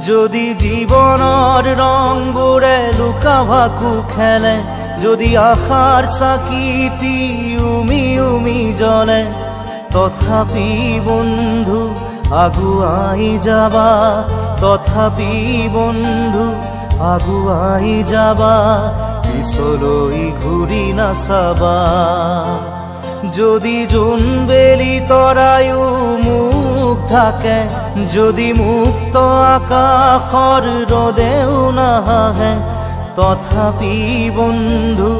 যদি জীৱনৰ ৰংবোৰে লুকা ভাকু খেলে, যদি আশাৰ চাকিটি উমি উমি জ্বলে, তথাপি বন্ধু আগুৱাই যাবা, তথাপি বন্ধু আগুৱাই যাবা, পিছলৈ ঘূৰি নাচাবা। যদি জোনবেলি তৰায়ো মুখ ঢাকে, যদি মুক্ত আকাশৰ ৰদেও নাহে, তথাপি বন্ধু